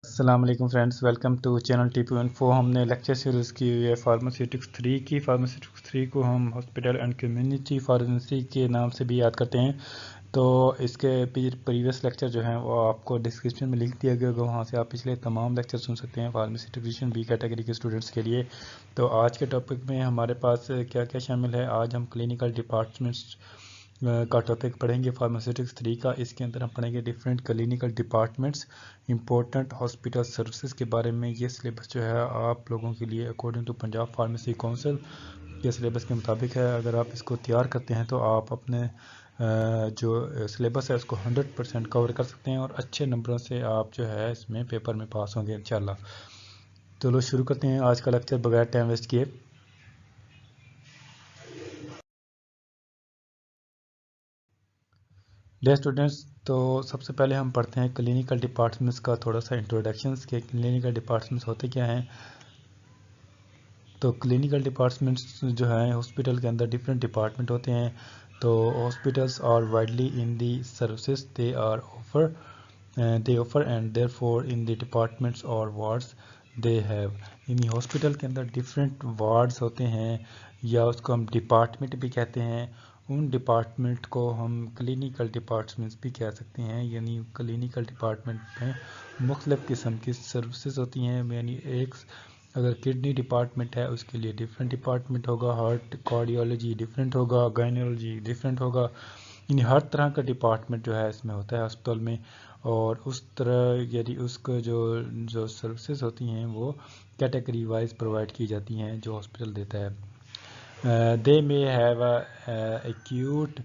السلام علیکم friends, welcome to channel T P info. ہم نے لیکچر سیریز کی ہوئی ہے فارماسیوٹکس 3 کی۔ فارماسیوٹکس 3 کو ہم ہاسپٹل اینڈ کمیونٹی فارمیسی کے نام سے بھی یاد کرتے ہیں۔ تو اس کے پریویس لیکچر جو ہیں وہ آپ کو ڈسکرپشن میں لنک دیا گیا ہوگا، وہاں سے آپ پچھلے تمام لیکچر سن سکتے ہیں فارمیسی ٹیکنیشین بی کیٹیگری کے اسٹوڈنٹس کے لیے۔ تو آج کے ٹاپک میں ہمارے پاس کیا کیا شامل ہے، آج ہم کلینکل ڈپارٹمنٹس کا ٹاپک پڑھیں گے فارماسیوٹکس 3 کا۔ اس کے اندر ہم پڑھیں گے different clinical departments, important hospital services کے بارے میں۔ یہ سلیبس جو ہے آپ لوگوں کے لیے according to Punjab pharmacy council کے سلیبس کے مطابق ہے۔ اگر آپ اس کو تیار کرتے ہیں تو آپ اپنے جو سلیبس ہے اس کو 100% کور کر سکتے ہیں اور اچھے نمبروں سے آپ جو ہے اس میں پیپر میں پاس ہوں گے انشاءاللہ۔ چلو شروع کرتے ہیں آج کا لیکچر بغیر ٹائم ویسٹ کیے۔ ڈے اسٹوڈنٹس، تو سب سے پہلے ہم پڑھتے ہیں کلینکل ڈپارٹمنٹس کا تھوڑا سا انٹروڈکشنز کے کلینکل ڈپارٹمنٹس ہوتے کیا ہیں۔ تو کلینکل ڈپارٹمنٹس جو ہیں ہاسپٹل کے اندر ڈفرینٹ ڈپارٹمنٹ ہوتے ہیں۔ تو hospitals are widely in the services they offer and there for in the departments اور وارڈس دے ہیو، یعنی ہاسپٹل کے اندر ڈفرینٹ وارڈز ہوتے ہیں یا اس کو ہم ڈپارٹمنٹ بھی کہتے ہیں۔ ان ڈپارٹمنٹ کو ہم کلینکل ڈپارٹمنٹس بھی کہہ سکتے ہیں، یعنی کلینکل ڈپارٹمنٹ میں مختلف قسم کی سروسز ہوتی ہیں۔ یعنی ایک اگر کڈنی ڈپارٹمنٹ ہے اس کے لیے ڈیفرنٹ ڈپارٹمنٹ ہوگا، ہارٹ کارڈیولوجی ڈیفرنٹ ہوگا، گائنیولوجی ڈیفرنٹ ہوگا، یعنی ہر طرح کا ڈپارٹمنٹ جو ہے اس میں ہوتا ہے ہسپتال میں۔ اور اس طرح یعنی اس کو جو سروسز ہوتی ہیں وہ کیٹیگری وائز پرووائڈ کی جاتی ہیں جو ہاسپٹل دیتا ہے۔ They may have acute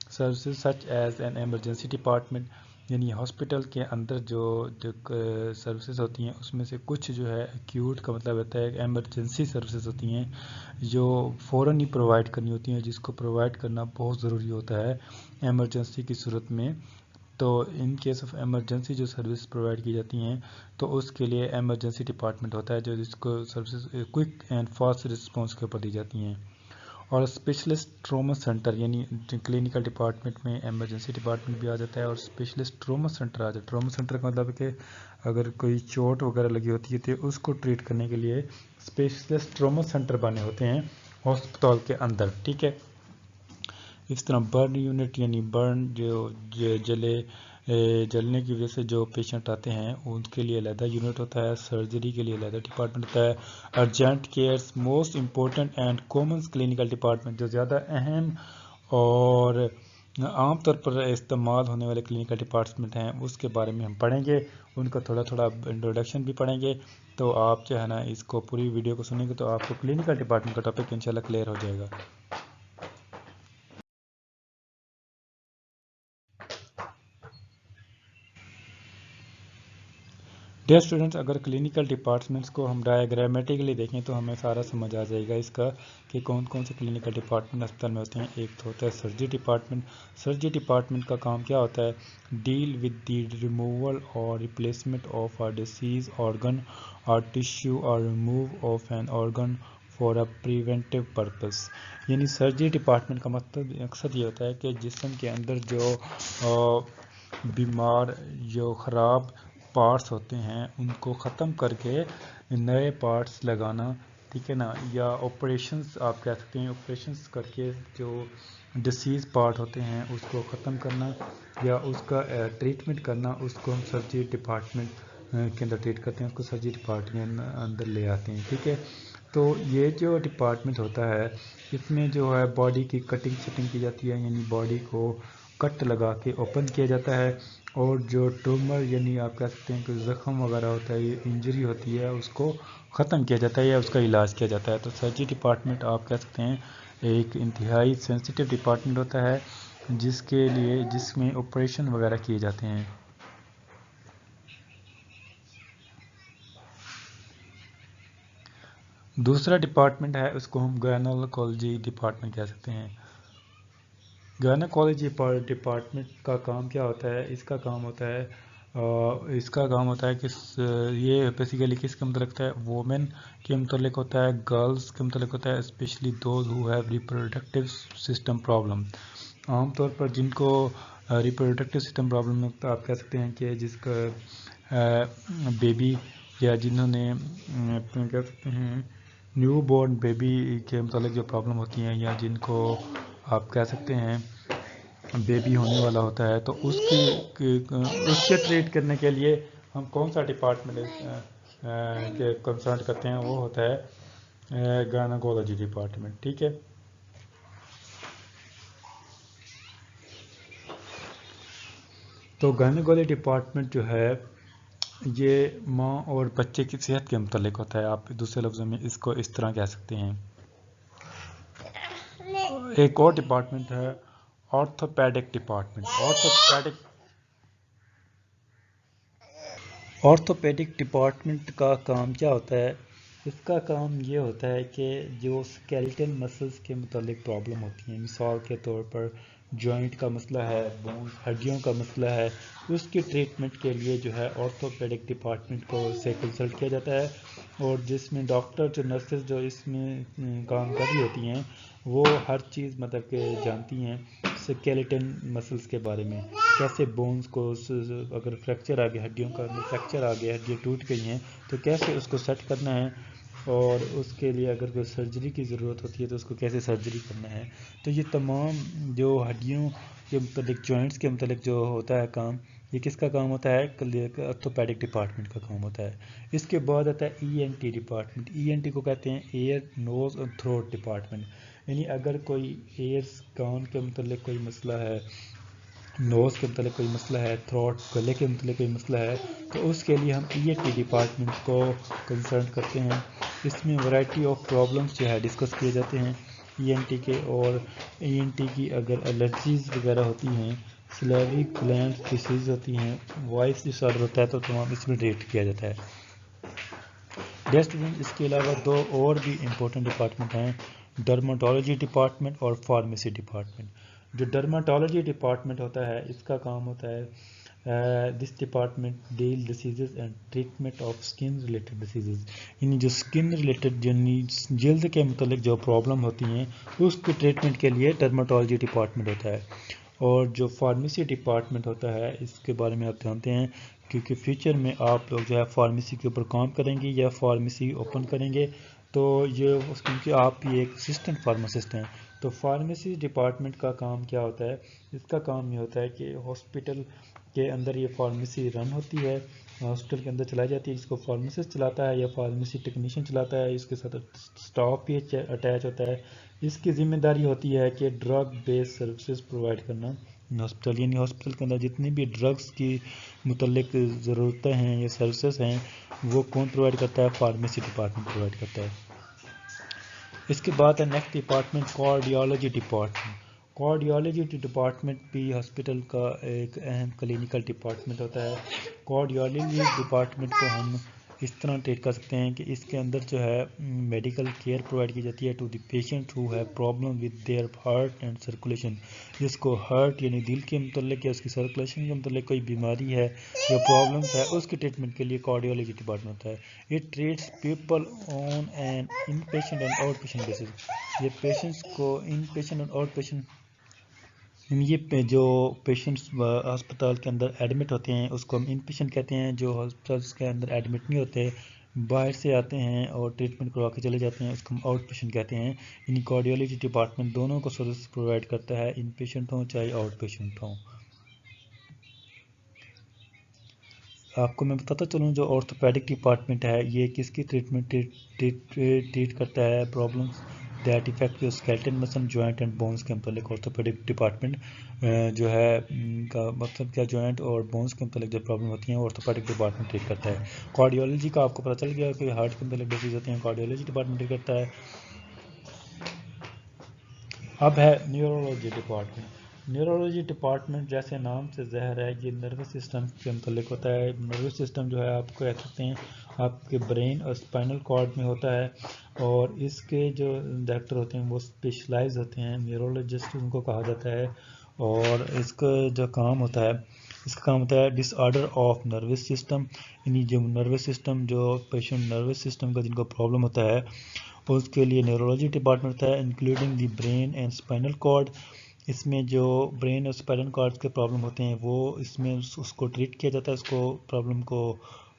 services such as an emergency department، یعنی ہاسپٹل کے اندر جو سروسز ہوتی ہیں اس میں سے کچھ جو ہے ایکیوٹ کا مطلب ہوتا ہے ایمرجنسی سروسز ہوتی ہیں جو فوراً ہی پرووائڈ کرنی ہوتی ہیں، جس کو پرووائڈ کرنا بہت ضروری ہوتا ہے ایمرجنسی کی صورت میں۔ تو ان کیس آف ایمرجنسی جو سروس پرووائڈ کی جاتی ہیں تو اس کے لیے ایمرجنسی ڈپارٹمنٹ ہوتا ہے جو جس کو services quick and fast response کے اوپر دی جاتی ہیں۔ اور اسپیشلسٹ ٹروما سینٹر، یعنی کلینکل ڈپارٹمنٹ میں ایمرجنسی ڈپارٹمنٹ بھی آ جاتا ہے اور اسپیشلسٹ ٹروما سینٹر آ جاتا ہے۔ ٹروما سینٹر کا مطلب ہے کہ اگر کوئی چوٹ وغیرہ لگی ہوتی ہے تو اس کو ٹریٹ کرنے کے لیے اسپیشلسٹ ٹروما سینٹر بنے ہوتے ہیں ہسپتال کے اندر، ٹھیک ہے۔ اس طرح برن یونٹ، یعنی برن جو جلنے کی وجہ سے جو پیشنٹ آتے ہیں ان کے لیے علیحدہ یونٹ ہوتا ہے، سرجری کے لیے علیحدہ ڈپارٹمنٹ ہوتا ہے۔ Urgent cares most important and common clinical department, جو زیادہ اہم اور عام طور پر استعمال ہونے والے کلینکل ڈپارٹمنٹ ہیں اس کے بارے میں ہم پڑھیں گے، ان کا تھوڑا تھوڑا انٹروڈکشن بھی پڑھیں گے۔ تو آپ جو ہے نا اس کو پوری ویڈیو کو سنیں گے تو آپ کو کلینکل ڈپارٹمنٹ کا ٹاپک انشاءاللہ کلیئر ہو جائے گا۔ ڈیئر اسٹوڈنٹس، اگر کلینکل ڈپارٹمنٹس کو ہم ڈائیگرامیٹکلی دیکھیں تو ہمیں سارا سمجھ آ جائے گا اس کا کہ کون کون سے کلینکل ڈپارٹمنٹ ہسپتال میں ہوتے ہیں۔ ایک تو ہوتا ہے سرجری ڈپارٹمنٹ۔ سرجری ڈپارٹمنٹ کا کام کیا ہوتا ہے؟ Deal with the removal or replacement of a diseased organ or tissue or remove of an organ for a preventive purpose, یعنی سرجری ڈپارٹمنٹ کا مقصد یہ ہوتا ہے کہ جسم کے اندر جو بیمار جو خراب پارٹس ہوتے ہیں ان کو ختم کر کے نئے پارٹس لگانا، ٹھیک ہے نا، یا آپریشنز آپ کہہ سکتے ہیں، آپریشنز کر کے جو ڈسیز پارٹ ہوتے ہیں اس کو ختم کرنا یا اس کا ٹریٹمنٹ کرنا، اس کو ہم سرجری ڈپارٹمنٹ کے اندر ٹریٹ کرتے ہیں، اس کو سرجری ڈپارٹمنٹ اندر لے آتے ہیں، ٹھیک ہے۔ تو یہ جو ڈپارٹمنٹ ہوتا ہے اس میں جو ہے باڈی کی کٹنگ شٹنگ کی جاتی ہے، یعنی باڈی کو کٹ لگا کے اوپن کیا جاتا ہے، اور جو ٹیومر یعنی آپ کہہ سکتے ہیں کہ زخم وغیرہ ہوتا ہے، یہ انجری ہوتی ہے، اس کو ختم کیا جاتا ہے یا اس کا علاج کیا جاتا ہے۔ تو سرجری ڈپارٹمنٹ آپ کہہ سکتے ہیں ایک انتہائی سینسیٹیو ڈپارٹمنٹ ہوتا ہے جس میں آپریشن وغیرہ کیے جاتے ہیں۔ دوسرا ڈپارٹمنٹ ہے اس کو ہم گائنیکولوجی ڈپارٹمنٹ کہہ سکتے ہیں۔ گائنیکولوجی ڈپارٹمنٹ کا کام کیا ہوتا ہے؟ اس کا کام ہوتا ہے کہ یہ بیسیکلی کس کے متعلق ہوتا ہے؟ وومن کے متعلق ہوتا ہے، گرلز کے متعلق ہوتا ہے، especially those who have reproductive system problem. عام طور پر جن کو ریپروڈکٹیو سسٹم پرابلم آپ کہہ سکتے ہیں کہ جس کا بیبی یا جنہوں نے کہہ سکتے ہیں نیو بورن بیبی کے متعلق جو پرابلم ہوتی ہیں یا جن کو آپ کہہ سکتے ہیں بیبی ہونے والا ہوتا ہے تو اس کے ٹریٹ کرنے کے لیے ہم کون سا ڈپارٹمنٹ کنسرن کرتے ہیں، وہ ہوتا ہے گائنیکولوجی ڈپارٹمنٹ. ٹھیک ہے. تو گائنیکولوجی ڈپارٹمنٹ جو ہے یہ ماں اور بچے کی صحت کے متعلق ہوتا ہے. آپ دوسرے لفظوں میں اس کو اس طرح کہہ سکتے ہیں. ایک اور ڈپارٹمنٹ ہے آرتھوپیڈک ڈپارٹمنٹ. آرتھوپیڈک ڈپارٹمنٹ کا کام کیا ہوتا ہے؟ اس کا کام یہ ہوتا ہے کہ جو اسکیلیٹل مسلز کے متعلق پرابلم ہوتی ہیں، مثال کے طور پر جوائنٹ کا مسئلہ ہے، بونز ہڈیوں کا مسئلہ ہے، اس کی ٹریٹمنٹ کے لیے جو ہے آرتھوپیڈک ڈپارٹمنٹ کو سے کنسلٹ کیا جاتا ہے. اور جس میں ڈاکٹر جو نرسز جو اس میں کام کر رہی ہوتی ہیں وہ ہر چیز مطلب کہ جانتی ہیں اسکیلیٹن مسلز کے بارے میں، کیسے بونز کو اگر فریکچر آ گیا، ہڈیوں کا فریکچر آ گیا، ہڈیاں ٹوٹ گئی ہیں تو کیسے اس کو سیٹ کرنا ہے، اور اس کے لیے اگر کوئی سرجری کی ضرورت ہوتی ہے تو اس کو کیسے سرجری کرنا ہے. تو یہ تمام جو ہڈیوں کے متعلق جوائنٹس کے متعلق جو ہوتا ہے کام، یہ کس کا کام ہوتا ہے؟ آرتھوپیڈک ڈپارٹمنٹ کا کام ہوتا ہے. اس کے بعد آتا ہے ای این ٹی ڈپارٹمنٹ. ای این ٹی کو کہتے ہیں ایئر نوز اور تھروٹ ڈپارٹمنٹ. یعنی اگر کوئی ایئرس کان کے متعلق کوئی مسئلہ ہے، نوز کے متعلق کوئی مسئلہ ہے، تھروٹ گلے کے متعلق کوئی مسئلہ ہے، تو اس کے لیے ہم ای این ٹی ڈپارٹمنٹ کو کنسرن کرتے ہیں. اس میں ورائٹی آف پرابلمس جو ہے ڈسکس کیے جاتے ہیں ای این ٹی کے. اور ای این ٹی کی اگر الرجیز وغیرہ ہوتی ہیں، سلیوری گلینڈ ڈیزیز ہوتی ہیں، وائس ڈس آرڈر ہوتا ہے، تو تمام اس میں ٹریٹ کیا جاتا ہے. اس کے علاوہ دو اور بھی امپورٹنٹ ڈپارٹمنٹ ہیں، ڈرماٹولوجی ڈپارٹمنٹ اور فارمیسی ڈپارٹمنٹ. جو ڈرماٹولوجی ڈپارٹمنٹ ہوتا ہے اس کا کام ہوتا ہے this department deal diseases and treatment of skin related diseases. یعنی جو اسکن ریلیٹڈ جلد کے متعلق جو پرابلم ہوتی ہیں اس کے ٹریٹمنٹ کے لیے ڈرماٹولوجی ڈپارٹمنٹ ہوتا ہے. اور جو فارمیسی ڈپارٹمنٹ ہوتا ہے اس کے بارے میں آپ جانتے ہیں کیونکہ فیوچر میں آپ لوگ جو ہے فارمیسی کے اوپر کام کریں گے یا فارمیسی اوپن کریں گے، تو یہ کیونکہ آپ بھی ایک اسسٹنٹ فارماسسٹ ہیں. تو فارمیسی ڈپارٹمنٹ کا کام کیا ہوتا ہے؟ اس کا کام یہ ہوتا ہے کہ ہاسپٹل کے اندر یہ فارمیسی رن ہوتی ہے، ہاسپٹل کے اندر چلائی جاتی ہے، جس کو فارماسسٹ چلاتا ہے یا فارمیسی ٹیکنیشین چلاتا ہے. اس کے ساتھ اسٹاف بھی اٹیچ ہوتا ہے. اس کی ذمہ داری ہوتی ہے کہ ڈرگ بیس سروسز پرووائڈ کرنا ہاسپٹل، یعنی ہاسپٹل کے اندر جتنی بھی ڈرگس کی متعلق ضرورتیں ہیں یا سروسز ہیں وہ کون پرووائڈ کرتا ہے؟ فارمیسی ڈپارٹمنٹ پرووائڈ کرتا ہے. اس کے بعد ہے next department cardiology department. Cardiology department بھی ہاسپٹل کا ایک اہم کلینکل ڈپارٹمنٹ ہوتا ہے. کارڈیالوجی ڈپارٹمنٹ کو ہم اس طرح ٹریٹ کر سکتے ہیں کہ اس کے اندر جو ہے میڈیکل کیئر پرووائڈ کی جاتی ہے to the patient who have problem with their heart and circulation. جس کو ہارٹ یعنی دل کے متعلق یا اس کی سرکولیشن کے متعلق کوئی بیماری ہے یا پرابلمس ہے، اس کے ٹریٹمنٹ کے لیے کارڈیالوجی ڈپارٹمنٹ ہوتا ہے. It treats people on an inpatient and outpatient basis. یہ پیشنٹس کو inpatient and outpatient, یہ جو پیشنٹس ہسپتال کے اندر ایڈمٹ ہوتے ہیں اس کو ہم ان پیشنٹ کہتے ہیں. جو ہسپتالس کے اندر ایڈمٹ نہیں ہوتے، باہر سے آتے ہیں اور ٹریٹمنٹ کروا کے چلے جاتے ہیں، اس کو ہم آؤٹ پیشنٹ کہتے ہیں. یعنی کارڈیالوجی ڈپارٹمنٹ دونوں کو سروس پرووائڈ کرتا ہے، ان پیشنٹ ہوں چاہے آؤٹ پیشنٹ ہوں. آپ کو میں بتاتا چلوں جو آرتھوپیڈک ڈپارٹمنٹ ہے یہ کس کی ٹریٹمنٹ ٹریٹ کرتا ہے؟ Problems that affect your skeleton مسل جوائنٹ اینڈ بونس کے متعلق آرتھوپیڈک ڈپارٹمنٹ جو ہے کا مطلب کیا، جوائنٹ اور بونس کے متعلق جو پرابلم ہوتی ہیں آرتھوپیڈک ڈپارٹمنٹ ٹریٹ کرتا ہے. کارڈیالوجی کا آپ کو پتہ چل گیا کہ ہارٹ کے متعلق ڈیزیز ہوتے ہیں، کارڈیالوجی ڈپارٹمنٹ ٹریٹ کرتا ہے. اب ہے نیورولوجی ڈپارٹمنٹ. نیورولوجی ڈپارٹمنٹ جیسے نام سے ظاہر ہے یہ نروس سسٹم کے متعلق ہوتا ہے. نروس سسٹم جو ہے آپ کو کہہ سکتے ہیں آپ کے برین اور اسپائنل کارڈ میں ہوتا ہے، اور اس کے جو ڈاکٹر ہوتے ہیں وہ اسپیشلائز ہوتے ہیں، نیورولوجسٹ ان کو کہا جاتا ہے. اور اس کا جو کام ہوتا ہے ڈس آرڈر آف نروس سسٹم. یعنی جو نروس سسٹم جو پیشنٹ نروس سسٹم کا جن کو پرابلم ہوتا ہے اس کے لیے نیورولوجی ڈپارٹمنٹ ہوتا ہے، including the brain and spinal cord. اس میں جو برین اور اسپائنل کارڈ کے پرابلم ہوتے ہیں وہ اس میں اس کو ٹریٹ کیا جاتا ہے، اس کو پرابلم کو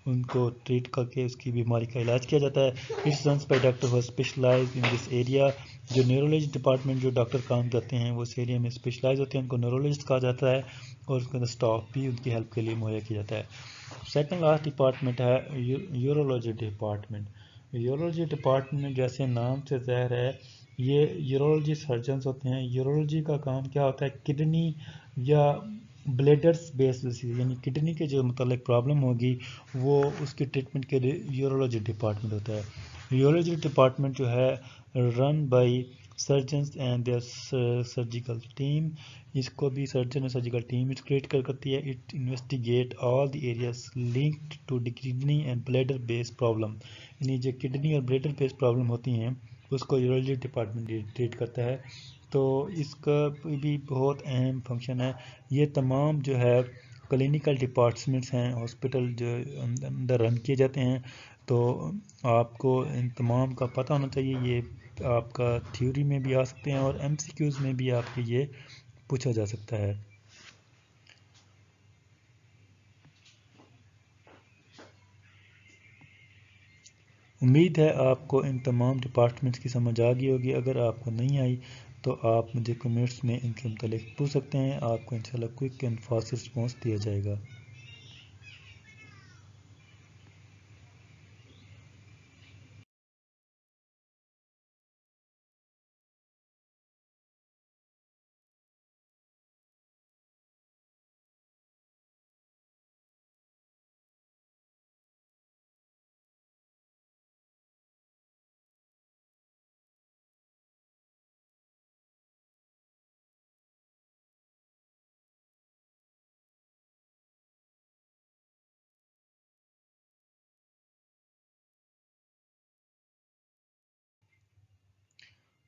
ان کو ٹریٹ کر کے اس کی بیماری کا علاج کیا جاتا ہے. It's runs by doctor who specialise in this area. جو نیورولوجی ڈپارٹمنٹ جو ڈاکٹر کام کرتے ہیں وہ اس ایریا میں اسپیشلائز ہوتے ہیں، ان کو نیورولوجسٹ کہا جاتا ہے، اور اس کے اندر اسٹاف بھی ان کی ہیلپ کے لیے مہیا کیا جاتا ہے. سیکنڈ لاسٹ ڈپارٹمنٹ ہے یورولوجی ڈپارٹمنٹ. یورولوجی ڈپارٹمنٹ جیسے نام سے ظاہر ہے یہ یورولوجی سرجنز ہوتے ہیں. یورولوجی کا کام کیا ہوتا ہے؟ کڈنی یا بلیڈرز بیس ڈیزیز، یعنی کڈنی کے جو متعلق پرابلم ہوگی وہ اس کی ٹریٹمنٹ کے لیے یورولوجی ڈپارٹمنٹ ہوتا ہے. یورولوجی ڈپارٹمنٹ جو ہے run by surgeons and their surgical team. اس کو بھی سرجن اور سرجیکل ٹیم کریٹ کرتی ہے. It investigate all the areas linked to kidney and bladder base problem. یعنی جو کڈنی اور بلیڈر بیس پرابلم ہوتی ہیں اس کو یورولوجی ڈپارٹمنٹ ٹریٹ کرتا ہے. تو اس کا بھی بہت اہم فنکشن ہے. یہ تمام جو ہے کلینکل ڈپارٹمنٹس ہیں ہاسپٹل جو اندر رن کیے جاتے ہیں. تو آپ کو ان تمام کا پتہ ہونا چاہیے. یہ آپ کا تھیوری میں بھی آ سکتے ہیں اور ایم سی کیوز میں بھی آپ کے یہ پوچھا جا سکتا ہے. امید ہے آپ کو ان تمام ڈپارٹمنٹس کی سمجھ آ گئی ہوگی. اگر آپ کو نہیں آئی تو آپ مجھے کمنٹس میں ان کے متعلق پوچھ سکتے ہیں. آپ کو انشاءاللہ کوئک اینڈ فاسٹ رسپانس دیا جائے گا.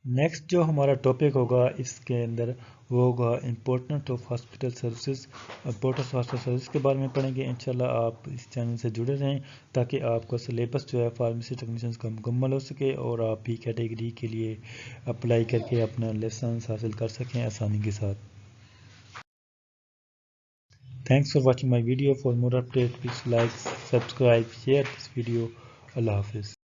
نیکسٹ جو ہمارا ٹاپک ہوگا اس کے اندر وہ ہوگا important of hospital services. Importance of hospital service کے بارے میں پڑھیں گے. انشاءاللہ آپ اس چینل سے جڑے رہیں تاکہ آپ کا سلیبس جو ہے فارمیسی ٹیکنیشینز کا مکمل ہو سکے اور آپ بھی کیٹیگری کے لیے اپلائی کر کے اپنا لیسنس حاصل کر سکیں آسانی کے ساتھ. Thanks for watching my video. For more update please like subscribe share this video. Allah حافظ.